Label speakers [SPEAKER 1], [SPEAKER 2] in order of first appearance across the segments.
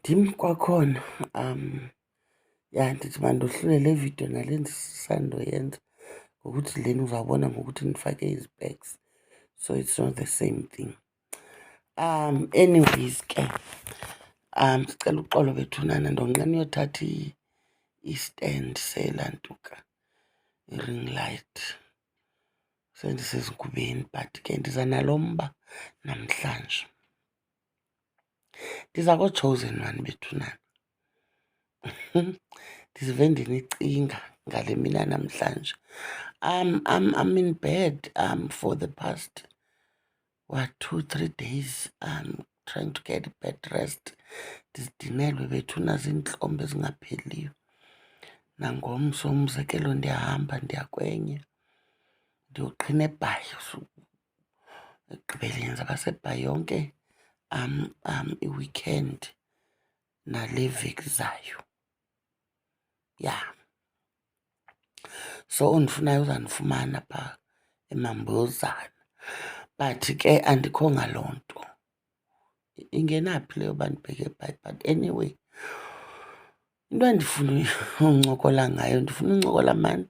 [SPEAKER 1] Ndim kwakhona ya ndithi mandohlule le video nale ndisandoyenza ngokuthi lena uzawubona ngokuthi ndifake izi-specs, so it's not the same thing. Anyways ke ndicela uxolo bethunana, ndonqena uyothatha i-stand selantuka i-ring light sendisezingubeni, but ke ndiza nalo mba namhlanje. Ndiza kooChosen One bethunana. Ndizive ndinicinga ngale mina namhlanje. I'm in bed for the past 2-3 days trying to get bed rest. Ndizidinelwe bethuna ziintlombe ezingapheliyo. Nangomso umzekelo ndiyahamba ndiya kwenye, ndiyoqhina eBhayi. Ekugqibeleni ndizawuba seBhayi yonke i-weekend nale veki zayo. Ya. So ondifunayo uzandifumana phaa eMambozana. But ke andikho ngaloo nto. Ingenaphi leyo uba ndibheke eBhayi? But anyway, into endifuna uncokola ngayo, ndifuna uncokola mani.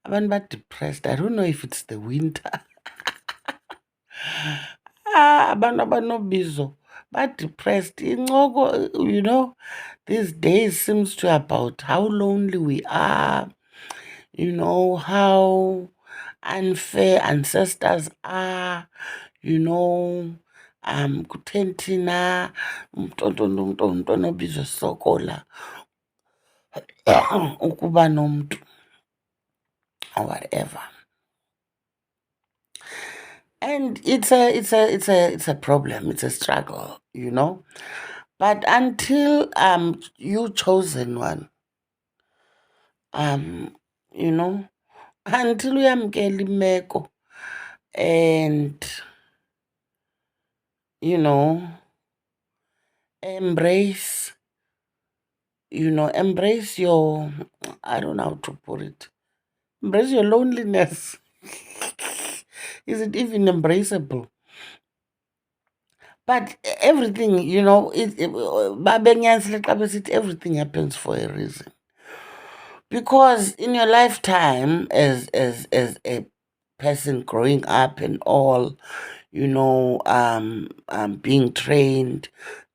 [SPEAKER 1] Abantu ba-depressed. I don't know if it's the winter. Abantu abanobizo ba-depressed. Incoko, you know, these days seems to about how lonely we are, you know, how unfair ancestors are, you know. Kutheni thina umntu onobizo sokola ukuba nomntu or whatever. And it's a problem, it's a struggle, you know. But until you Chosen One, you know, until uyamkela imeko and, you know, embrace your, I don't know how to put it, embrace your loneliness. Is it even embraceable? But everything, you know, everything happens for a reason. Because in your lifetime, as a person growing up and all, you know, being trained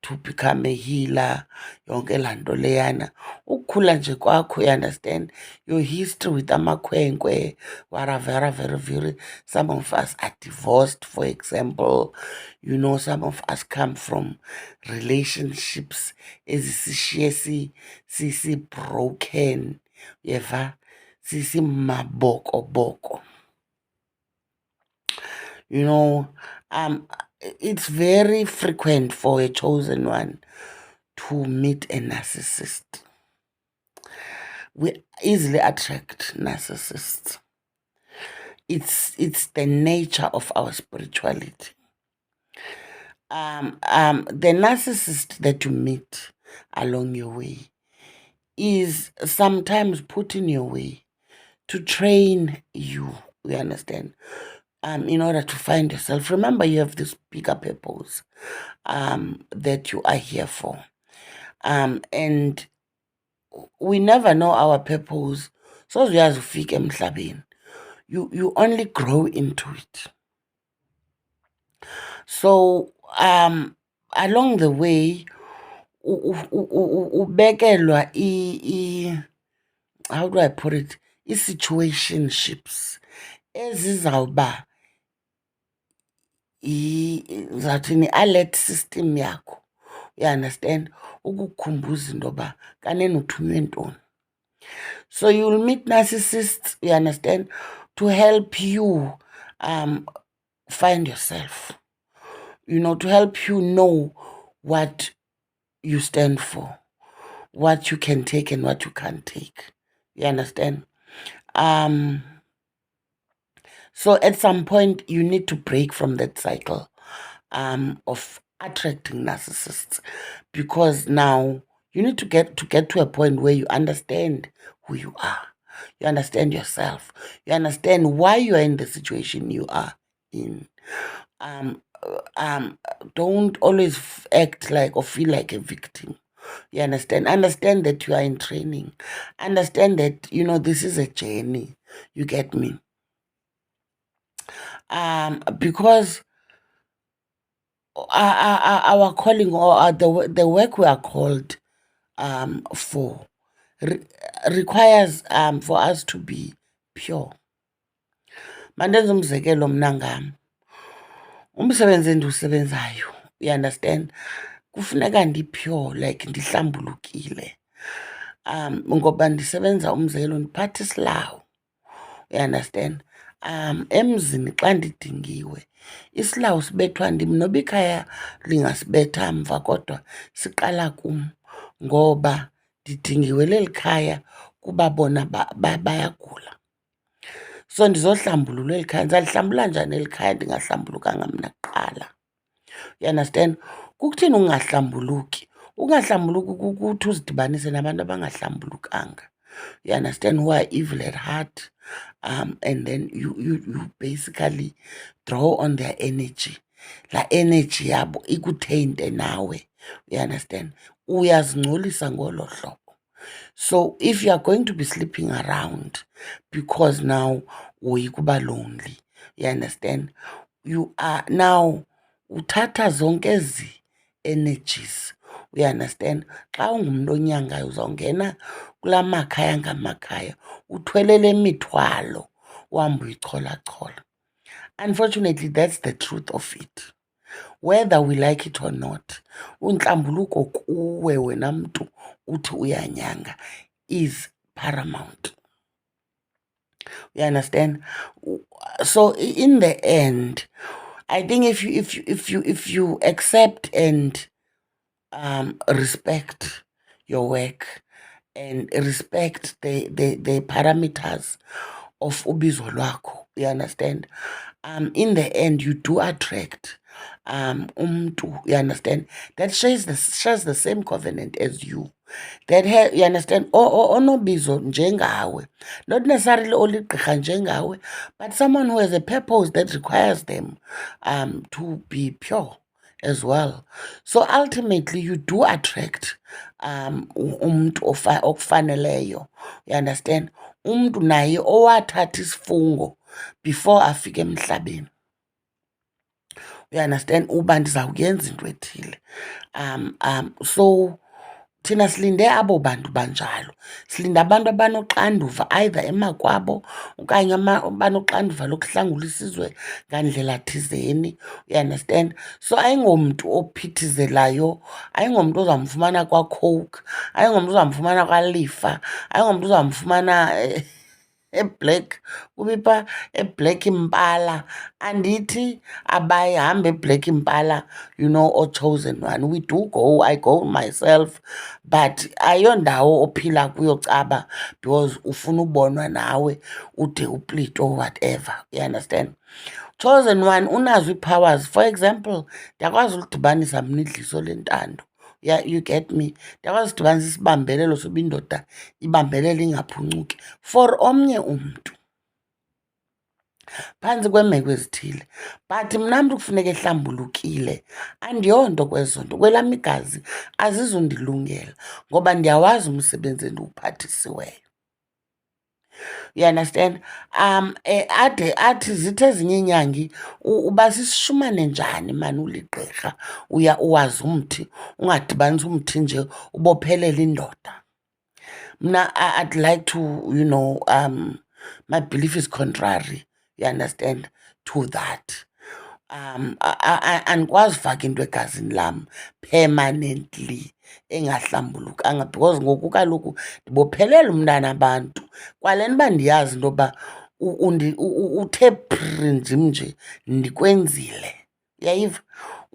[SPEAKER 1] to become a healer, yonke laa nto leyana, ukukhula nje kwakho, you understand, your history with amakhwenkwe, very, some of us are divorced, for example, you know, some of us come from relationships ezisishiye sisi-broken, yeva, sisi-maboko. You know, it's very frequent for a Chosen One to meet a narcissist. We easily attract narcissists. It's the nature of our spirituality. The narcissist that you meet along your way is sometimes put in your way to train you understand, in order to find yourself. Remember, you have this bigger purpose that you are here for. And we never know our purpose. So you only grow into it. So along the way, ubekelwa how do I put it? I-situationships ezizawuba i-alert system yakho, you understand, ukukukhumbuza into yoba kanene uthunywe ntoni. So you'll meet narcissists, you understand, to help you find yourself, you know, to help you know what you stand for, what you can take and what you can't take, you understand. So at some point you need to break from that cycle of attracting narcissists, because now you need to get to a point where you understand who you are, you understand yourself, you understand why you are in the situation you are in. Don't always act like or feel like a victim. You understand? Understand that you are in training. Understand that, this is a journey. You get me? Because our calling, or the work we are called for requires for us to be pure. Mandenza umzekelo mna ngam. Umsebenzi endiwusebenzayo, you understand, kufuneka ndi-pure, like ndihlambulukile. Ngoba ndisebenza umzekelo ndiphatha isilawu, you understand. Emzini xa ndidingiwe, isilawu sibethwa ndim, noba ikhaya lingasibetha mva, kodwa siqala kum ngoba ndidingiwe leli khaya kuba bona bayagula. So ndizohlambulula eli khaya. Ndizalihlambula njani eli khaya ndingahlambulukanga mna kuqala? You understand? Kukuthini ungahlambuluki? Ungahlambuluki kukuthi uzidibanise nabantu abangahlambulukanga. You understand? Who are evil at heart. And then you basically draw on their energy. La energy yabo ikuthinte nawe. You understand? Uyazingcolisa ngolo hlobo. So if you are going to be sleeping around because now uyikuba lonely, you understand, you are now uthatha zonke ezi energies, you understand. Xa ungumntu onyangayo uzawungena kula makhaya ngamakhaya uthwele le mithwalo uhambe uyichola-chola. Unfortunately, that's the truth of it. Whether we like it or not, unhlambuluko kuwe wena mntu uthi uyanyanga is paramount. You understand? So in the end, I think if you accept and respect your work and respect the parameters of ubizo lwakho, you understand? In the end, you do attract umntu, you understand, that shares the same covenant as you. That you understand, onobizo njengawe, not necessarily oligqirha njengawe, but someone who has a purpose that requires them to be pure as well. So ultimately, you do attract umntu okufaneleyo, you understand, umntu naye owathatha isifungo before afike emhlabeni. You understand? Uba ndizawuyenza into ethile. So thina silinde abo bantu banjalo. Silinde abantu abanoxanduva either emakwabo okanye abanoxanduva lokuhlangula isizwe ngandlela thizeni. You understand? So ayingomntu ophithizelayo, ayingomntu ozamfumana kwaCoke, ayingomntu ozamfumana kwaLifa, ayingomntu ozamfumana eBlack, kubipa eBlack Impala. Andithi abayihambe eBlack Impala, or Chosen One. We do go, I go myself, but ayondawo ophila kuyo caba because ufuna ubonwa nawe ude uplite or whatever. You understand? Chosen One unazo ii-powers. For example, ndiyakwazi ulidibanisa mna idliso lentando. Yeah, you get me? Ndiyakwazi udibanisa isibambelelo soba indoda ibambelele ingaphuncuki for omnye umntu phantsi kweemeko ezithile. But mna mntu kufuneka ehlambulukile, andiyonto kwezo nto. Kwelam igazi azizundilungela ngoba ndiyawazi umsebenzi endiwuphathisiweyo. You understand? Athi zithi ezinye iinyangi uba sisishumane njani mani uligqirha uwazi umthi, ungadibanisi umthi nje ubophelele indoda. Mna I'd like to, my belief is contrary, you understand, to that. Andikwazi ufaka into egazini lam permanently engahlambulukanga because ngoku kaloku ndibophelele umntana abantu. Kwale nto uba ndiyazi into yoba uthe prinjim nje ndikwenzile, uyayiva?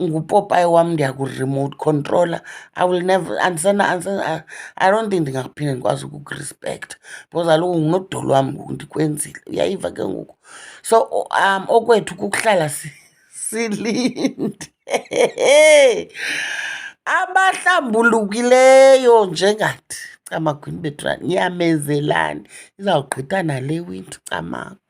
[SPEAKER 1] Ngupopayi wam, ndiyakuremote controller. I will never, I don't think ndingaphinde ndikwazi ukukurespecta because kaloku ngunodolo wam ngoku ndikwenzile, uyayiva ke ngoku? So okwethu kukuhlala silinde abahlambulukileyo njengathi. Camagwini bethu, niyamezelani, izawugqitha nale winter, camagu.